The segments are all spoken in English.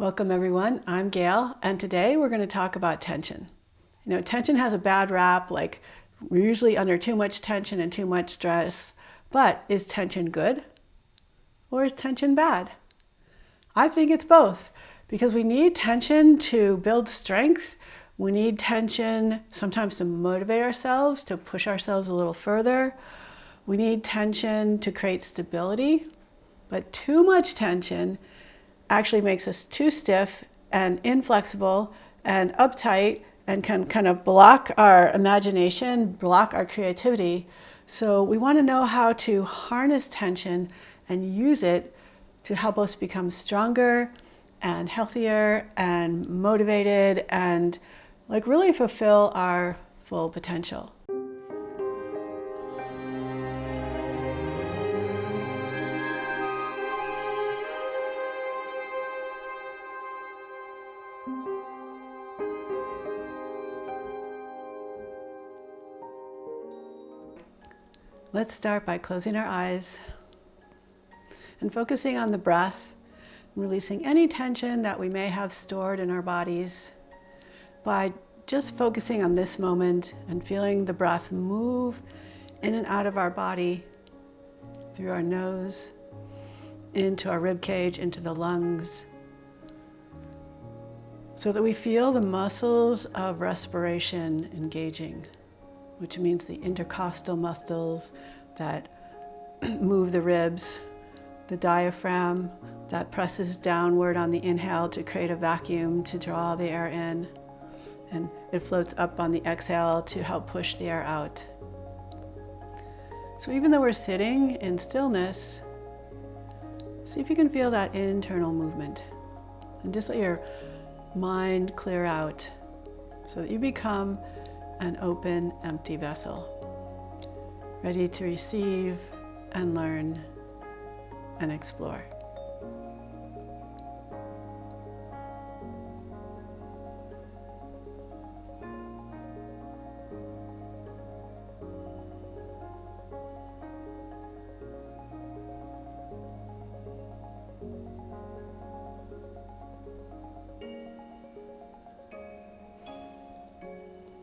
Welcome everyone, I'm Gayle, and today we're going to talk about tension. Tension has a bad rap, like we're usually under too much tension and too much stress, but is tension good or is tension bad? I think it's both, because we need tension to build strength. We need tension sometimes to motivate ourselves, to push ourselves a little further. We need tension to create stability, but too much tension actually makes us too stiff and inflexible and uptight and can kind of block our imagination, block our creativity. So we want to know how to harness tension and use it to help us become stronger and healthier and motivated and really fulfill our full potential. Let's start by closing our eyes and focusing on the breath, releasing any tension that we may have stored in our bodies by just focusing on this moment and feeling the breath move in and out of our body through our nose, into our rib cage, into the lungs, so that we feel the muscles of respiration engaging, which means the intercostal muscles that move the ribs, the diaphragm that presses downward on the inhale to create a vacuum to draw the air in, and it floats up on the exhale to help push the air out. So even though we're sitting in stillness, see if you can feel that internal movement, and just let your mind clear out so that you become an open, empty vessel, ready to receive and learn and explore.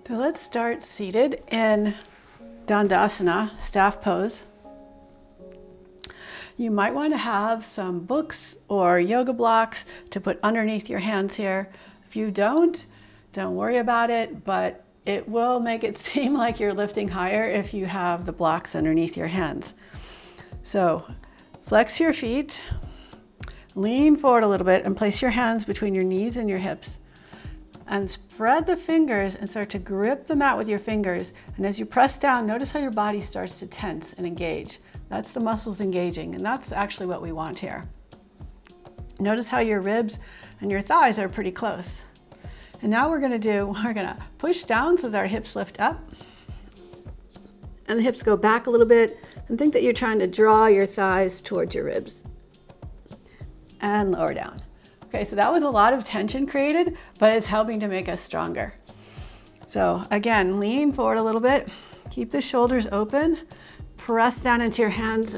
So let's start seated in Dandasana, staff pose. You might want to have some books or yoga blocks to put underneath your hands here. If you don't worry about it, but it will make it seem like you're lifting higher if you have the blocks underneath your hands. So flex your feet, lean forward a little bit, and place your hands between your knees and your hips. And spread the fingers and start to grip the mat with your fingers. And as you press down, notice how your body starts to tense and engage. That's the muscles engaging, and that's actually what we want here. Notice how your ribs and your thighs are pretty close. And now we're gonna push down so that our hips lift up. And the hips go back a little bit, and think that you're trying to draw your thighs towards your ribs. And lower down. Okay, so that was a lot of tension created, but it's helping to make us stronger. So again, lean forward a little bit, keep the shoulders open, press down into your hands,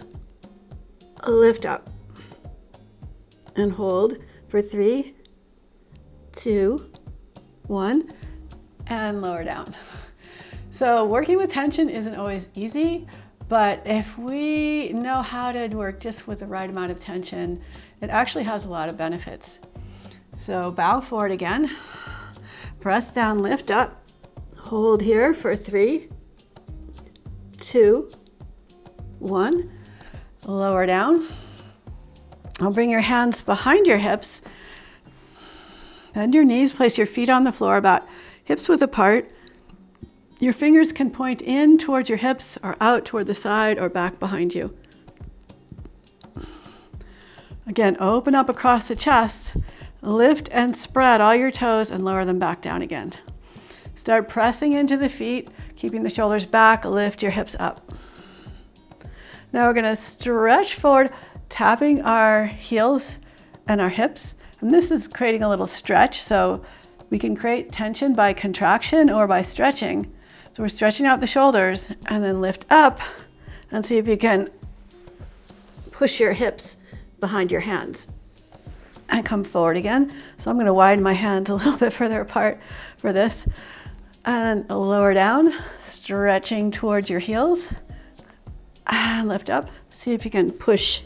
lift up, and hold for 3, 2, 1, and lower down. So working with tension isn't always easy, but if we know how to work just with the right amount of tension, it actually has a lot of benefits. So bow forward again, press down, lift up, hold here for 3, 2, 1, lower down. I'll bring your hands behind your hips, bend your knees, place your feet on the floor about hips width apart. Your fingers can point in towards your hips or out toward the side or back behind you. Again, open up across the chest, lift and spread all your toes and lower them back down again. Start pressing into the feet, keeping the shoulders back, lift your hips up. Now we're gonna stretch forward, tapping our heels and our hips. And this is creating a little stretch, so we can create tension by contraction or by stretching. So we're stretching out the shoulders and then lift up and see if you can push your hips behind your hands. and come forward again. So I'm going to widen my hands a little bit further apart for this. And lower down, stretching towards your heels. And lift up. See if you can push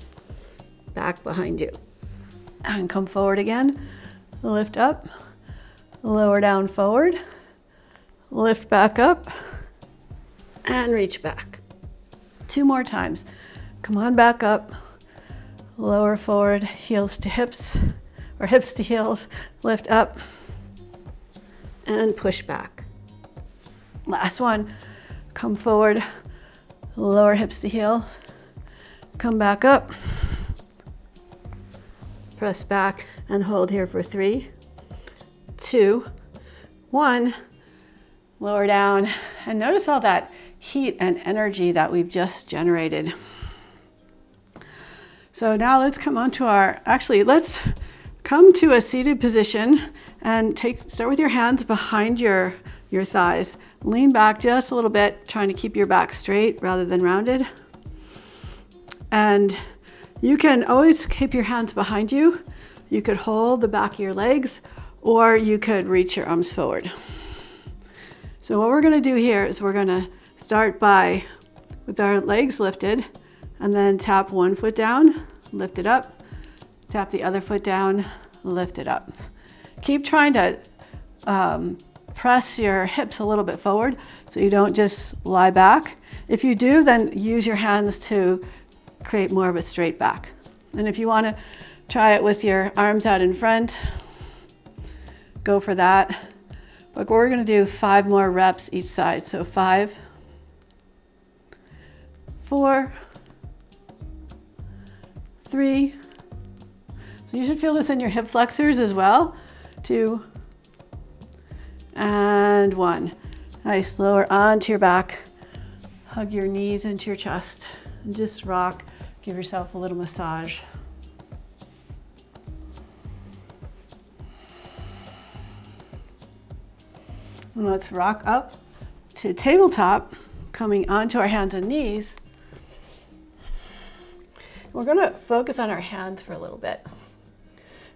back behind you. And come forward again. Lift up. Lower down forward. Lift back up. And reach back. 2 more times. Come on back up. Lower forward, heels to hips, or hips to heels. Lift up. And push back. Last one. Come forward. Lower hips to heel. Come back up. Press back and hold here for 3, 2, 1. Lower down. And notice all that heat and energy that we've just generated. So now let's come on to let's come to a seated position and start with your hands behind your thighs. Lean back just a little bit, trying to keep your back straight rather than rounded. And you can always keep your hands behind you. You could hold the back of your legs, or you could reach your arms forward. So what we're going to do here is we're going to start with our legs lifted, and then tap one foot down, lift it up, tap the other foot down, lift it up. Keep trying to press your hips a little bit forward so you don't just lie back. If you do, then use your hands to create more of a straight back. And if you want to try it with your arms out in front, go for that. But we're going to do 5 more reps each side. So 5, 4, 3. So you should feel this in your hip flexors as well. 2, and 1. Nice. Lower onto your back. Hug your knees into your chest. And just rock. Give yourself a little massage. And let's rock up to tabletop, coming onto our hands and knees. We're going to focus on our hands for a little bit.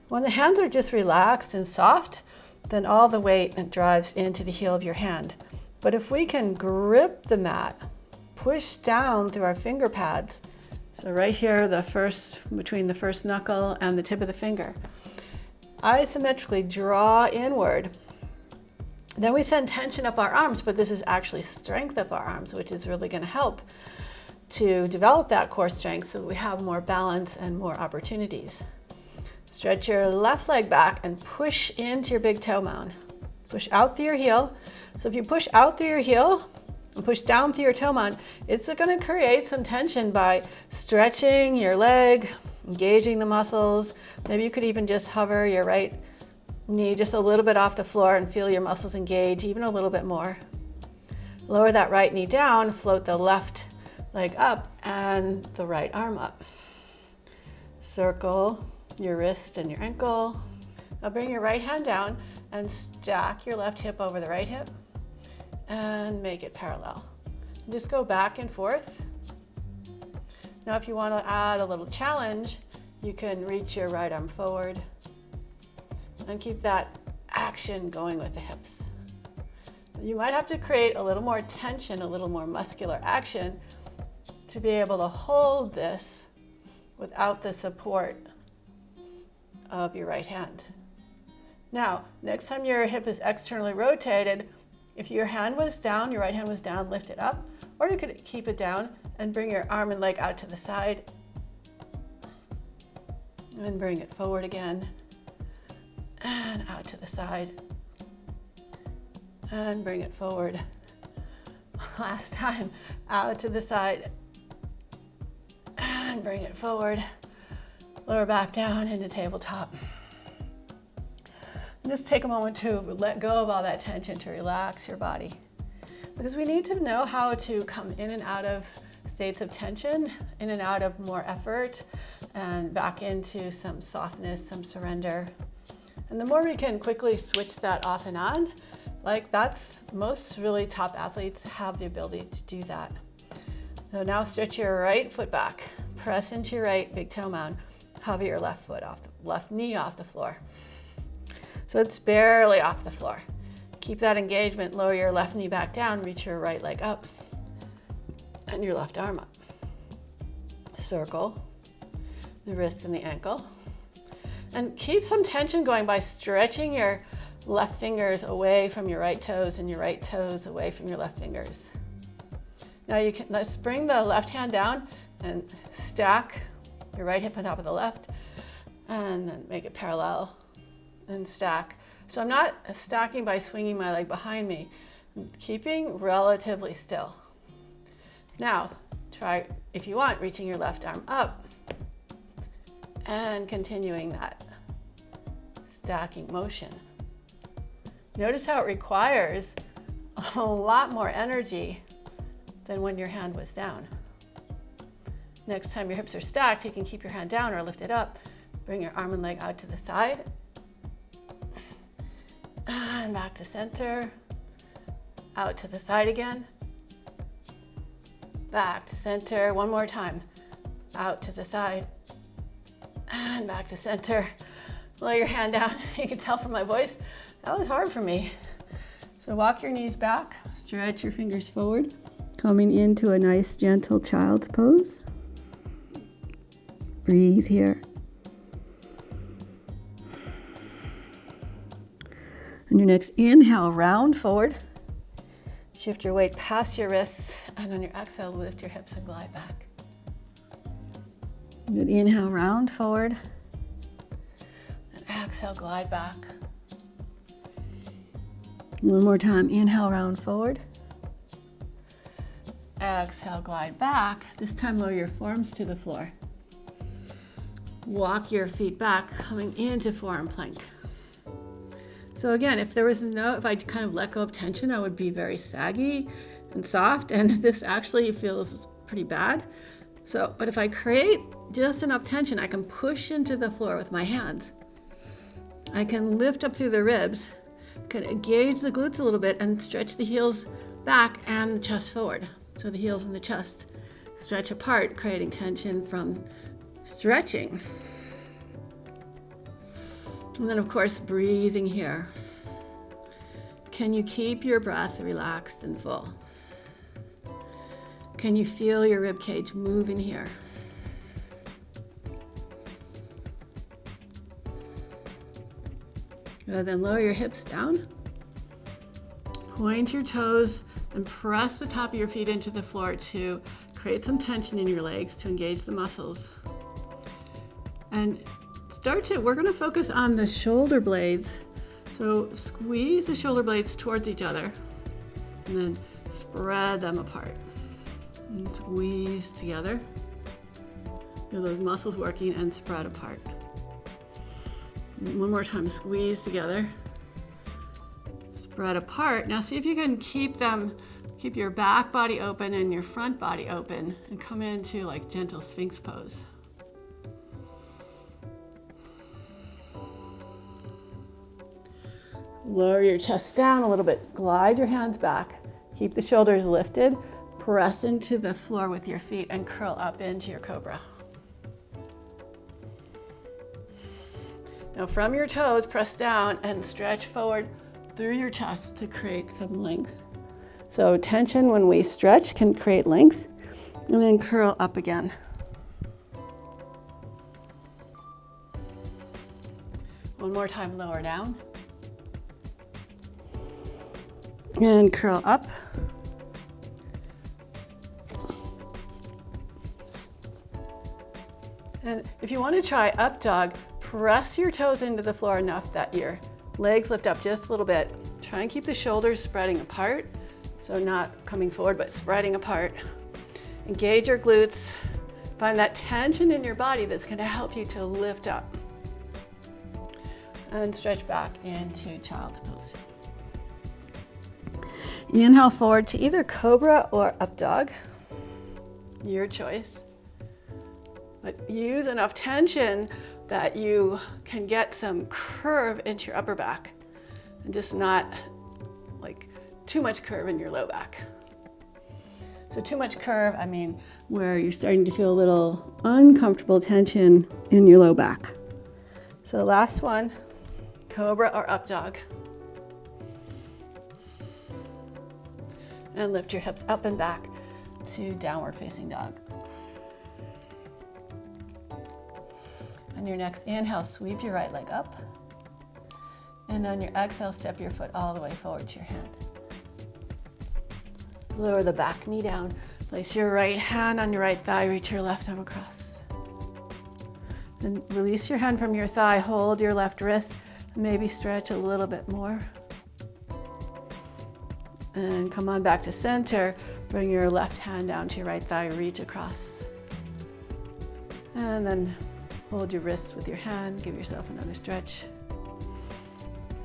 When the hands are just relaxed and soft, then all the weight drives into the heel of your hand. But if we can grip the mat, push down through our finger pads, so right here, between the first knuckle and the tip of the finger, isometrically draw inward. Then we send tension up our arms, but this is actually strength up our arms, which is really going to help to develop that core strength so that we have more balance and more opportunities. Stretch your left leg back and push into your big toe mound. Push out through your heel. So if you push out through your heel and push down through your toe mound, it's going to create some tension by stretching your leg, engaging the muscles. Maybe you could even just hover your right knee just a little bit off the floor and feel your muscles engage even a little bit more. Lower that right knee down, float the left leg up and the right arm up. Circle your wrist and your ankle. Now bring your right hand down and stack your left hip over the right hip and make it parallel. Just go back and forth. Now if you want to add a little challenge, you can reach your right arm forward and keep that action going with the hips. You might have to create a little more tension, a little more muscular action to be able to hold this without the support of your right hand. Now, next time your hip is externally rotated, if your hand was down, your right hand was down, lift it up, or you could keep it down and bring your arm and leg out to the side and bring it forward again and out to the side and bring it forward. Last time, out to the side and bring it forward. Lower back down into tabletop. Just take a moment to let go of all that tension, to relax your body. Because we need to know how to come in and out of states of tension, in and out of more effort, and back into some softness, some surrender. And the more we can quickly switch that off and on, most really top athletes have the ability to do that. So now stretch your right foot back, press into your right big toe mound, hover your left foot off the left knee off the floor. So it's barely off the floor. Keep that engagement, lower your left knee back down, reach your right leg up, and your left arm up. Circle the wrist and the ankle. And keep some tension going by stretching your left fingers away from your right toes and your right toes away from your left fingers. Now let's bring the left hand down and stack your right hip on top of the left, and then make it parallel and stack. So I'm not stacking by swinging my leg behind me. I'm keeping relatively still. Now, try, if you want, reaching your left arm up and continuing that stacking motion. Notice how it requires a lot more energy than when your hand was down. Next time your hips are stacked, you can keep your hand down or lift it up. Bring your arm and leg out to the side. And back to center. Out to the side again. Back to center. One more time. Out to the side. And back to center. Lay your hand down. You can tell from my voice, that was hard for me. So walk your knees back. Stretch your fingers forward. Coming into a nice, gentle child's pose. Breathe here. On your next inhale, round forward. Shift your weight past your wrists, and on your exhale, lift your hips and glide back. Good, inhale, round forward. And exhale, glide back. One more time, inhale, round forward. Exhale, glide back. This time, lower your forearms to the floor. Walk your feet back, coming into forearm plank. So again, if I kind of let go of tension, I would be very saggy and soft, and this actually feels pretty bad. But if I create just enough tension, I can push into the floor with my hands. I can lift up through the ribs, can engage the glutes a little bit and stretch the heels back and the chest forward. So the heels and the chest stretch apart, creating tension from stretching. And then, of course, breathing here. Can you keep your breath relaxed and full? Can you feel your rib cage moving here? Good, then lower your hips down. Point your toes and press the top of your feet into the floor to create some tension in your legs to engage the muscles. And we're going to focus on the shoulder blades. So squeeze the shoulder blades towards each other and then spread them apart. And squeeze together. Feel those muscles working and spread apart. And one more time, squeeze together. Spread apart. Now see if you can keep your back body open and your front body open and come into like gentle Sphinx pose. Lower your chest down a little bit. Glide your hands back. Keep the shoulders lifted. Press into the floor with your feet and curl up into your cobra. Now from your toes, press down and stretch forward through your chest to create some length. So tension when we stretch can create length, and then curl up again. One more time, lower down. And curl up. And if you want to try up dog, press your toes into the floor enough that your legs lift up just a little bit. Try and keep the shoulders spreading apart. So not coming forward, but spreading apart. Engage your glutes. Find that tension in your body that's going to help you to lift up. And stretch back into child's pose. Inhale forward to either cobra or up dog. Your choice. But use enough tension that you can get some curve into your upper back and just not like too much curve in your low back. So too much curve, I mean, where you're starting to feel a little uncomfortable tension in your low back. So last one, cobra or up dog. And lift your hips up and back to downward facing dog. On your next inhale, sweep your right leg up. And on your exhale, step your foot all the way forward to your hand. Lower the back knee down. Place your right hand on your right thigh, reach your left arm across. Then release your hand from your thigh, hold your left wrist, maybe stretch a little bit more. And come on back to center. Bring your left hand down to your right thigh, reach across. And then hold your wrists with your hand, give yourself another stretch.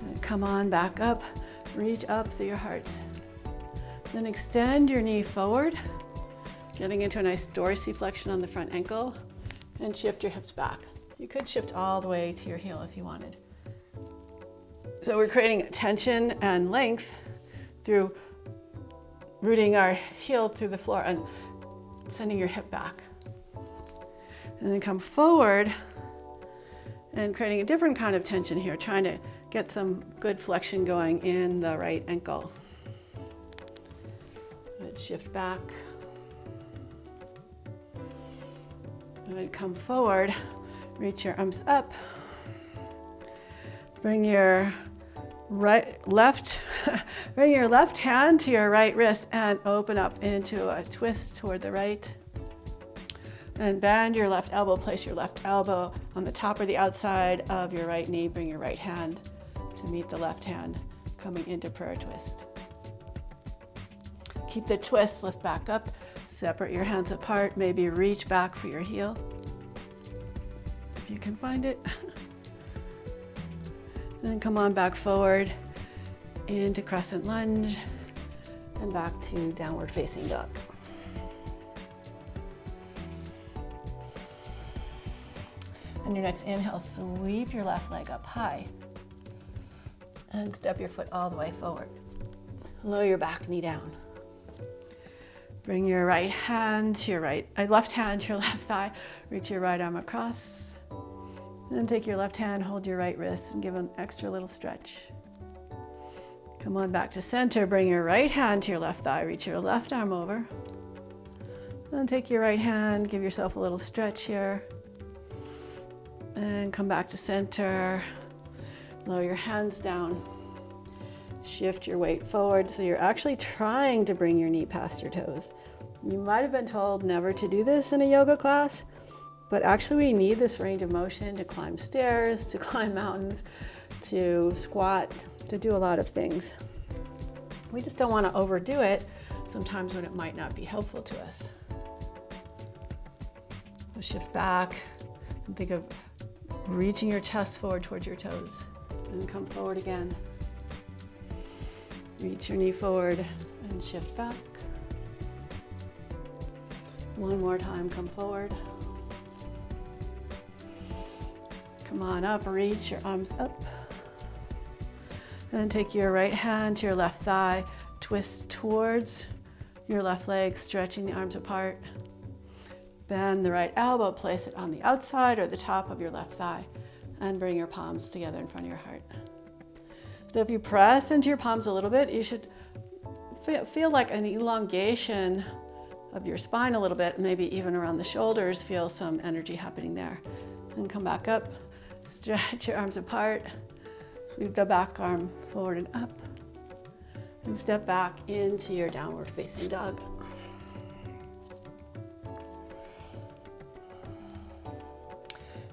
And come on back up, reach up through your heart. Then extend your knee forward, getting into a nice dorsiflexion on the front ankle, and shift your hips back. You could shift all the way to your heel if you wanted. So we're creating tension and length through rooting our heel through the floor and sending your hip back. And then come forward and creating a different kind of tension here, trying to get some good flexion going in the right ankle. And shift back. And come forward, reach your arms up. Bring your left hand to your right wrist and open up into a twist toward the right. And bend your left elbow, place your left elbow on the top or the outside of your right knee. Bring your right hand to meet the left hand, coming into prayer twist. Keep the twist, lift back up, separate your hands apart, maybe reach back for your heel, if you can find it. Then come on back forward into crescent lunge and back to downward facing dog. On your next inhale, sweep your left leg up high and step your foot all the way forward. Lower your back knee down. Bring your left hand to your left thigh, reach your right arm across. Then take your left hand, hold your right wrist, and give an extra little stretch. Come on back to center, bring your right hand to your left thigh, reach your left arm over. Then take your right hand, give yourself a little stretch here. And come back to center, lower your hands down. Shift your weight forward, so you're actually trying to bring your knee past your toes. You might have been told never to do this in a yoga class, but actually we need this range of motion to climb stairs, to climb mountains, to squat, to do a lot of things. We just don't want to overdo it sometimes when it might not be helpful to us. So shift back and think of reaching your chest forward towards your toes, and come forward again. Reach your knee forward and shift back. One more time, come forward. Come on up, reach your arms up. And then take your right hand to your left thigh, twist towards your left leg, stretching the arms apart. Bend the right elbow, place it on the outside or the top of your left thigh, and bring your palms together in front of your heart. So if you press into your palms a little bit, you should feel like an elongation of your spine a little bit, maybe even around the shoulders, feel some energy happening there. And come back up, stretch your arms apart, sweep the back arm forward and up, and step back into your downward facing dog.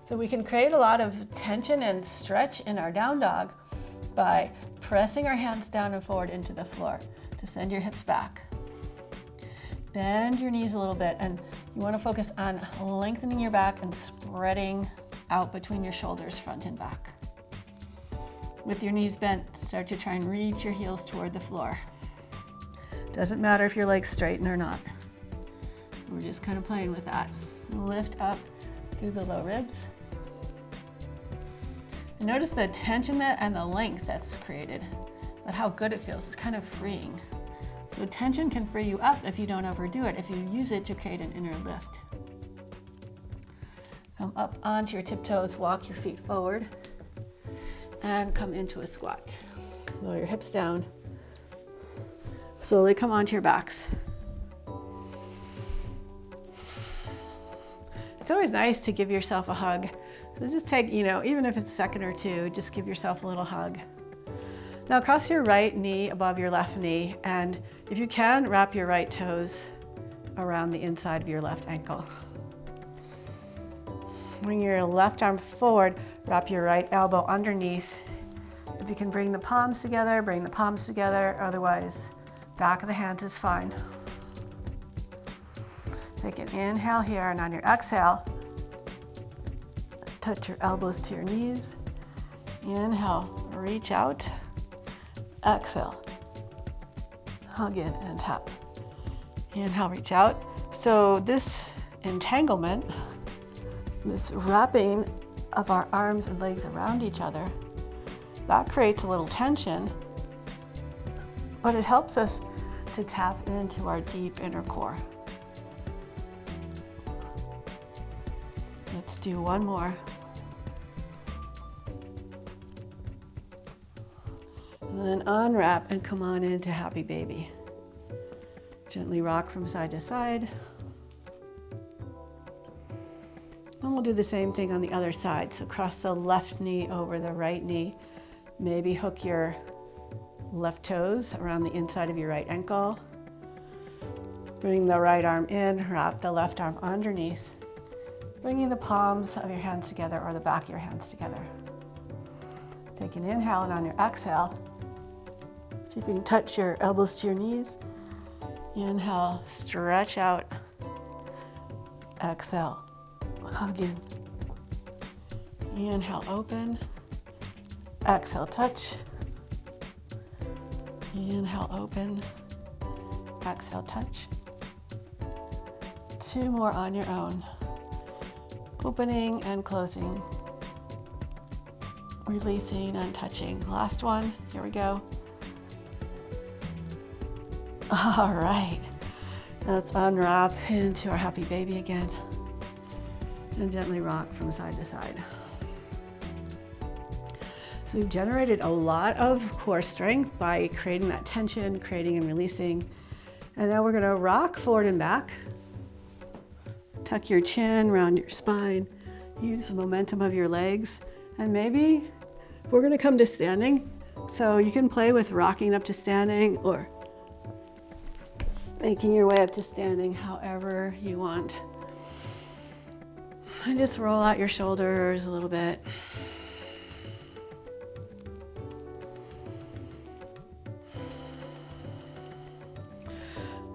So we can create a lot of tension and stretch in our down dog by pressing our hands down and forward into the floor to send your hips back. Bend your knees a little bit, and you want to focus on lengthening your back and spreading out between your shoulders, front and back. With your knees bent, start to try and reach your heels toward the floor. Doesn't matter if your legs straighten or not. We're just kind of playing with that. Lift up through the low ribs. And notice the tension and the length that's created, but how good it feels. It's kind of freeing. So tension can free you up if you don't overdo it, if you use it to create an inner lift. Come up onto your tiptoes, walk your feet forward, and come into a squat. Lower your hips down. Slowly come onto your backs. It's always nice to give yourself a hug. So just take, even if it's a second or two, just give yourself a little hug. Now cross your right knee above your left knee, and if you can, wrap your right toes around the inside of your left ankle. Bring your left arm forward, wrap your right elbow underneath. If you can bring the palms together, bring the palms together. Otherwise, back of the hands is fine. Take an inhale here, and on your exhale, touch your elbows to your knees. Inhale, reach out. Exhale, hug in and tap. Inhale, reach out. So this entanglement, this wrapping of our arms and legs around each other, that creates a little tension, but it helps us to tap into our deep inner core. Let's do one more. And then unwrap and come on into happy baby. Gently rock from side to side. And we'll do the same thing on the other side. So cross the left knee over the right knee. Maybe hook your left toes around the inside of your right ankle. Bring the right arm in, wrap the left arm underneath. Bringing the palms of your hands together or the back of your hands together. Take an inhale, and on your exhale, see if you can touch your elbows to your knees. Inhale, stretch out. Exhale, hug in. Inhale, open. Exhale, touch. Inhale, open. Exhale, touch. Two more on your own. Opening and closing. Releasing and touching. Last one, here we go. All right, let's unwrap into our happy baby again and gently rock from side to side. So we've generated a lot of core strength by creating that tension, creating and releasing. And now we're gonna rock forward and back. Tuck your chin around your spine. Use the momentum of your legs. And maybe we're gonna come to standing. So you can play with rocking up to standing or making your way up to standing however you want. And just roll out your shoulders a little bit.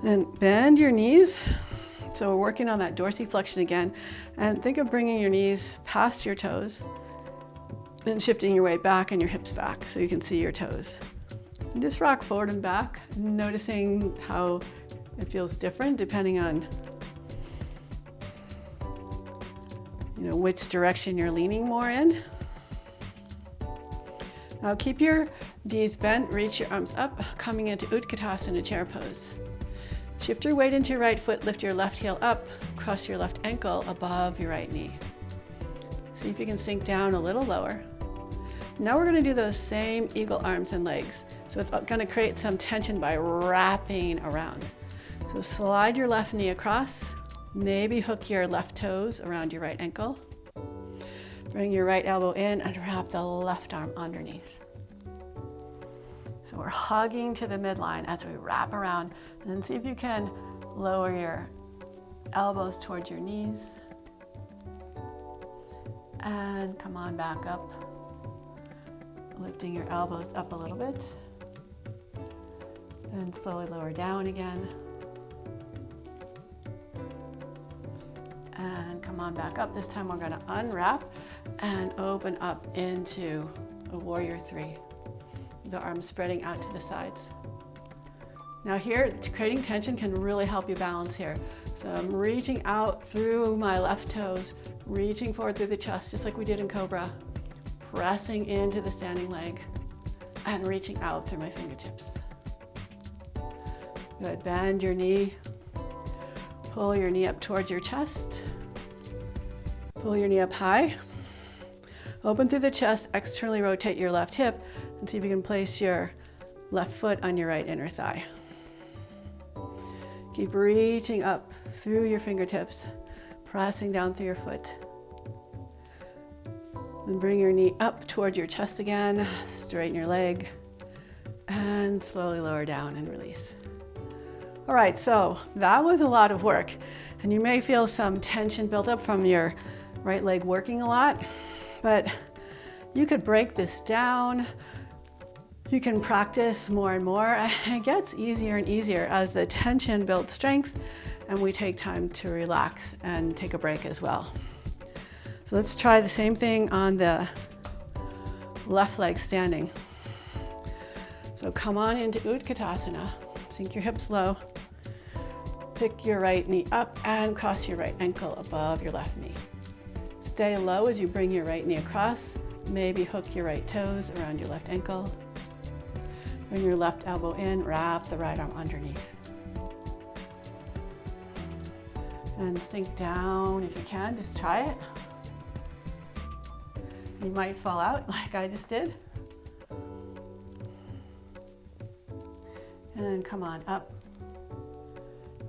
Then bend your knees. So we're working on that dorsiflexion again. And think of bringing your knees past your toes and shifting your weight back and your hips back so you can see your toes. And just rock forward and back, noticing how it feels different depending on which direction you're leaning more in. Now keep your knees bent, reach your arms up, coming into Utkatasana chair pose. Shift your weight into your right foot, lift your left heel up, cross your left ankle above your right knee. See if you can sink down a little lower. Now we're going to do those same eagle arms and legs. So it's going to create some tension by wrapping around. So slide your left knee across, maybe hook your left toes around your right ankle. Bring your right elbow in and wrap the left arm underneath. So we're hugging to the midline as we wrap around, and then see if you can lower your elbows towards your knees. And come on back up, lifting your elbows up a little bit. And slowly lower down again. And come on back up. This time we're going to unwrap and open up into a warrior three. The arms spreading out to the sides. Now here, creating tension can really help you balance here. So I'm reaching out through my left toes, reaching forward through the chest, just like we did in Cobra, pressing into the standing leg and reaching out through my fingertips. Good, bend your knee. Pull your knee up towards your chest. Pull your knee up high. Open through the chest, externally rotate your left hip, and see if you can place your left foot on your right inner thigh. Keep reaching up through your fingertips, pressing down through your foot. Then bring your knee up toward your chest again, straighten your leg, and slowly lower down and release. All right, so that was a lot of work, and you may feel some tension built up from your right leg working a lot, but you could break this down. You can practice more and more, and it gets easier and easier as the tension builds strength and we take time to relax and take a break as well. So let's try the same thing on the left leg standing. So come on into Utkatasana, sink your hips low, pick your right knee up and cross your right ankle above your left knee. Stay low as you bring your right knee across, maybe hook your right toes around your left ankle. Bring your left elbow in, wrap the right arm underneath. And sink down if you can, just try it. You might fall out like I just did. And come on up,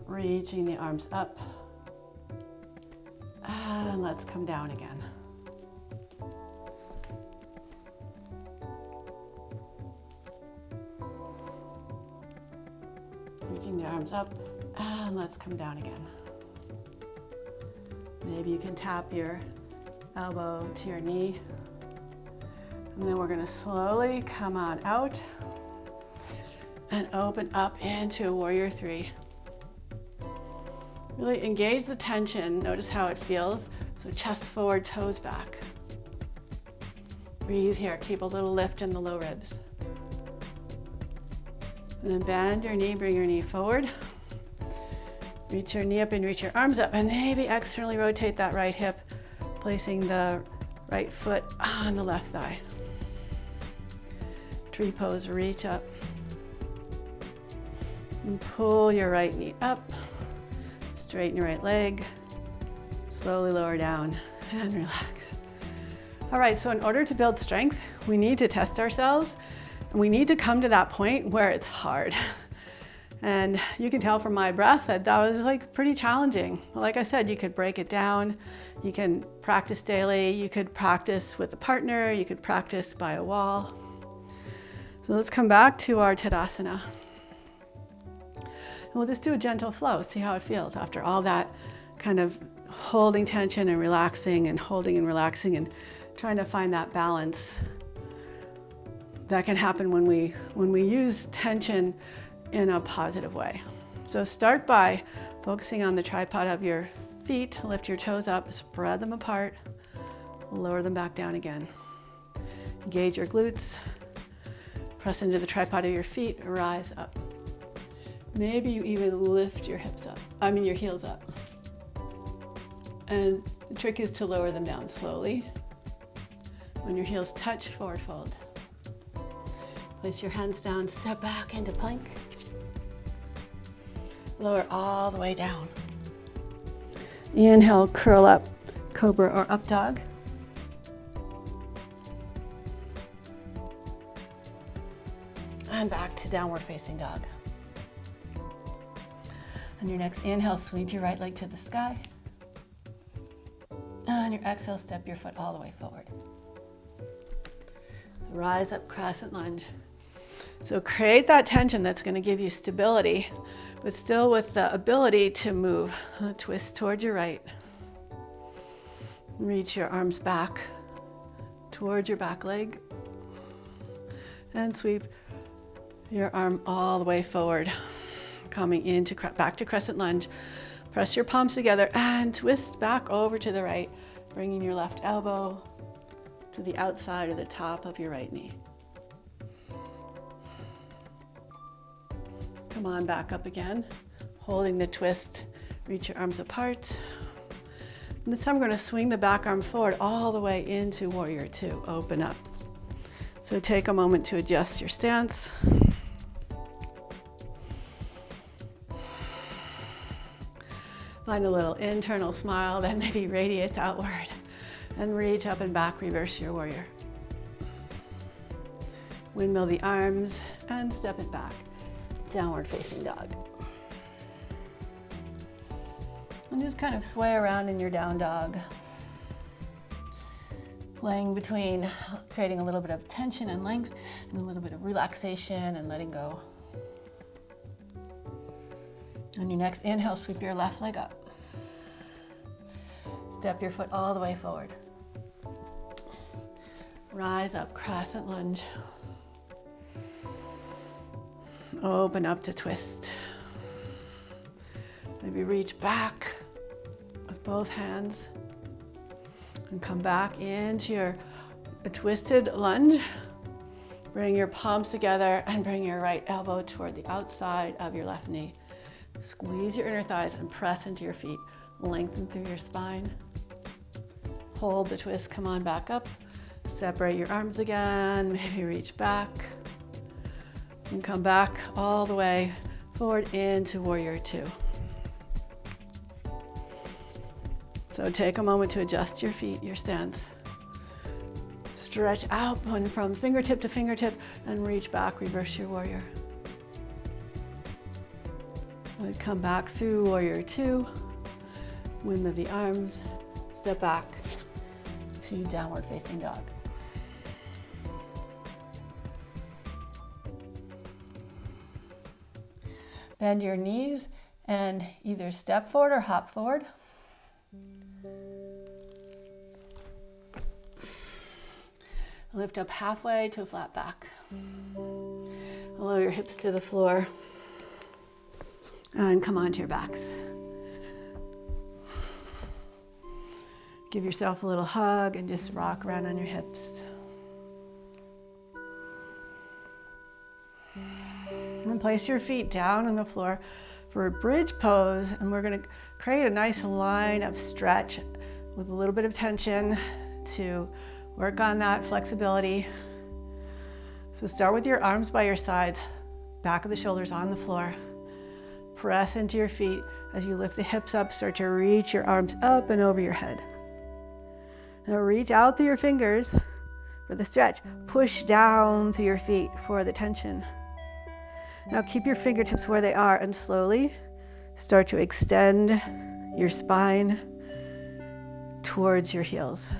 reaching the arms up. And let's come down again. Reaching the arms up, and let's come down again. Maybe you can tap your elbow to your knee. And then we're going to slowly come on out and open up into Warrior Three. Really engage the tension. Notice how it feels. So chest forward, toes back. Breathe here. Keep a little lift in the low ribs. And then bend your knee, bring your knee forward. Reach your knee up and reach your arms up. And maybe externally rotate that right hip, placing the right foot on the left thigh. Tree pose, reach up. And pull your right knee up. Straighten your right leg. Slowly lower down and relax. All right, so in order to build strength, we need to test ourselves. And we need to come to that point where it's hard. And you can tell from my breath that was like pretty challenging. Like I said, you could break it down. You can practice daily. You could practice with a partner. You could practice by a wall. So let's come back to our Tadasana. And we'll just do a gentle flow, see how it feels after all that kind of holding tension and relaxing and holding and relaxing and trying to find that balance that can happen when we use tension in a positive way. So start by focusing on the tripod of your feet, lift your toes up, spread them apart, lower them back down again. Engage your glutes, press into the tripod of your feet, rise up. Maybe you even lift your your heels up. And the trick is to lower them down slowly. When your heels touch, forward fold. Place your hands down, step back into plank. Lower all the way down. Inhale, curl up, cobra or up dog. And back to downward facing dog. On your next inhale, sweep your right leg to the sky. On your exhale, step your foot all the way forward. Rise up, crescent lunge. So create that tension that's going to give you stability, but still with the ability to move. Twist towards your right. Reach your arms back towards your back leg. And sweep your arm all the way forward. Coming into back to crescent lunge. Press your palms together and twist back over to the right, bringing your left elbow to the outside of the top of your right knee. Come on back up again, holding the twist. Reach your arms apart. And this time we're going to swing the back arm forward all the way into Warrior Two. Open up. So take a moment to adjust your stance. Find a little internal smile that maybe radiates outward. And reach up and back, reverse your warrior. Windmill the arms and step it back. Downward facing dog. And just kind of sway around in your down dog. Playing between creating a little bit of tension and length and a little bit of relaxation and letting go. On your next inhale, sweep your left leg up. Step your foot all the way forward. Rise up, crescent lunge. Open up to twist. Maybe reach back with both hands and come back into a twisted lunge. Bring your palms together and bring your right elbow toward the outside of your left knee. Squeeze your inner thighs and press into your feet. Lengthen through your spine. Hold the twist, come on back up. Separate your arms again, maybe reach back. And come back all the way forward into warrior two. So take a moment to adjust your feet, your stance. Stretch out, one from fingertip to fingertip, and reach back, reverse your warrior. And come back through warrior two, windmill the arms, step back to downward facing dog. Bend your knees and either step forward or hop forward. Lift up halfway to a flat back. Lower your hips to the floor and come onto your backs. Give yourself a little hug and just rock around on your hips. And place your feet down on the floor for a bridge pose, and we're going to create a nice line of stretch with a little bit of tension to work on that flexibility. So start with your arms by your sides, back of the shoulders on the floor. Press into your feet as you lift the hips up, start to reach your arms up and over your head. Now reach out through your fingers for the stretch. Push down through your feet for the tension. Now keep your fingertips where they are and slowly start to extend your spine towards your heels.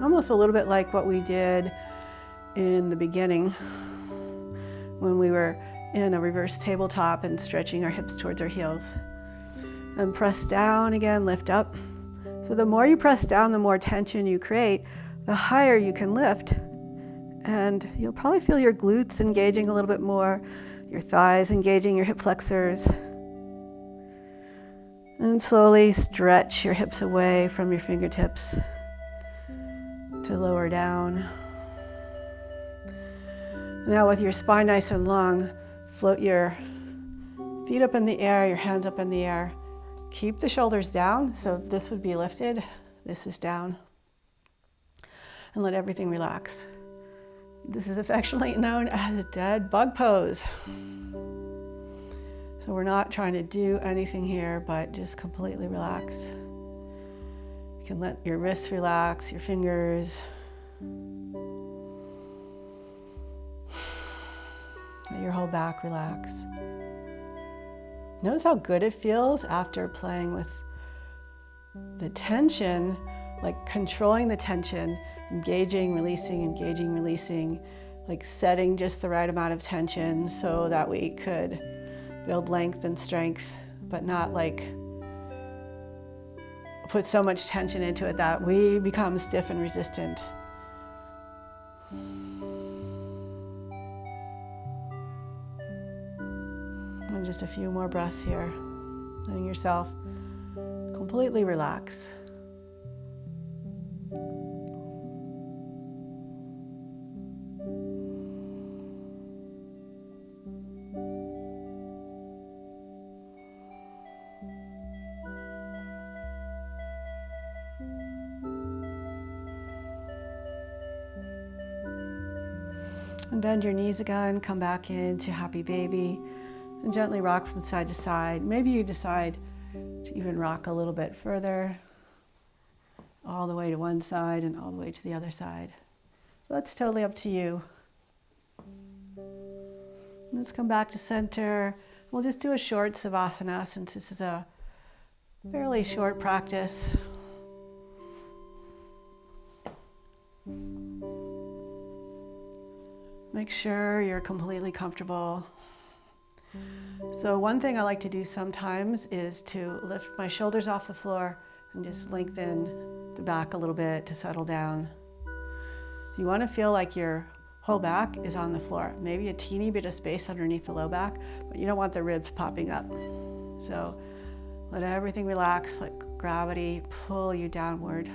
Almost a little bit like what we did in the beginning when we were in a reverse tabletop and stretching our hips towards our heels. And press down again, lift up. So the more you press down, the more tension you create, the higher you can lift. And you'll probably feel your glutes engaging a little bit more, your thighs engaging your hip flexors. And slowly stretch your hips away from your fingertips to lower down. Now with your spine nice and long, float your feet up in the air, your hands up in the air. Keep the shoulders down, so this would be lifted, this is down. And let everything relax. This is affectionately known as dead bug pose. So we're not trying to do anything here, but just completely relax. You can let your wrists relax, your fingers. Let your whole back relax. Notice how good it feels after playing with the tension, like controlling the tension, engaging, releasing, like setting just the right amount of tension so that we could build length and strength, but not like put so much tension into it that we become stiff and resistant. And just a few more breaths here, letting yourself completely relax. And bend your knees again, come back into happy baby. And gently rock from side to side. Maybe you decide to even rock a little bit further, all the way to one side and all the way to the other side. That's totally up to you. Let's come back to center. We'll just do a short savasana since this is a fairly short practice. Make sure you're completely comfortable. So one thing I like to do sometimes is to lift my shoulders off the floor and just lengthen the back a little bit to settle down. You want to feel like your whole back is on the floor. Maybe a teeny bit of space underneath the low back, but you don't want the ribs popping up. So let everything relax, let gravity pull you downward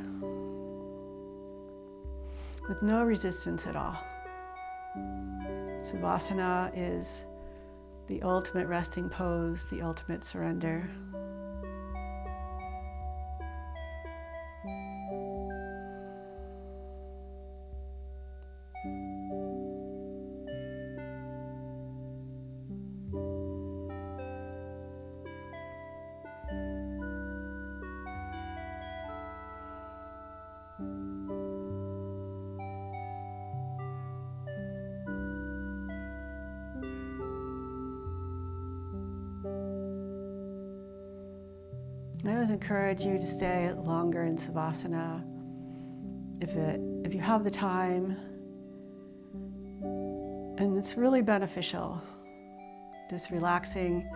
with no resistance at all. Savasana is the ultimate resting pose, the ultimate surrender. I always encourage you to stay longer in Savasana if you have the time. And it's really beneficial. This relaxing,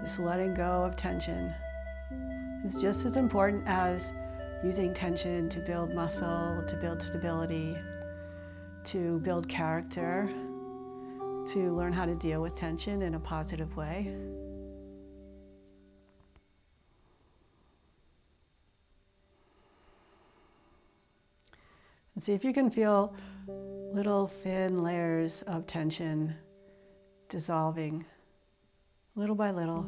this letting go of tension is just as important as using tension to build muscle, to build stability, to build character, to learn how to deal with tension in a positive way. And see if you can feel little thin layers of tension dissolving little by little.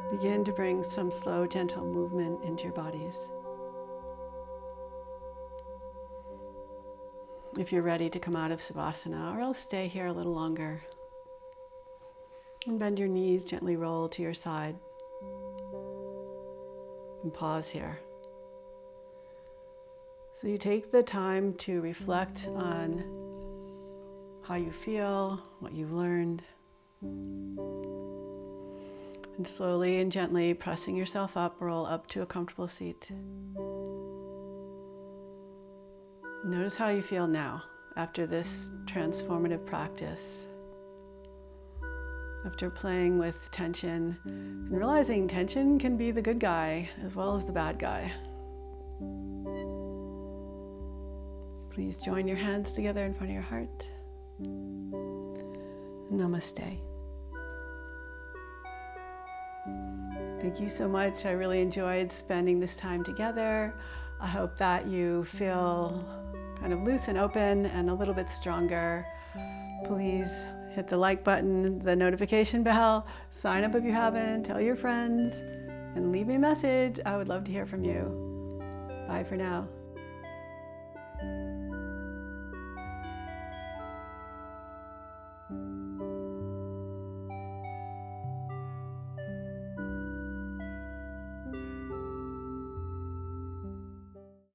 Begin to bring some slow, gentle movement into your bodies. If you're ready to come out of Savasana, or else stay here a little longer. And bend your knees, gently roll to your side. And pause here. So you take the time to reflect on how you feel, what you've learned. And slowly and gently pressing yourself up, roll up to a comfortable seat. Notice how you feel now after this transformative practice. After playing with tension and realizing tension can be the good guy as well as the bad guy. Please join your hands together in front of your heart. Namaste. Thank you so much. I really enjoyed spending this time together. I hope that you feel kind of loose and open and a little bit stronger Please hit the like button, the notification bell, sign up if you haven't, tell your friends, and leave me a message. I would love to hear from you. Bye for now.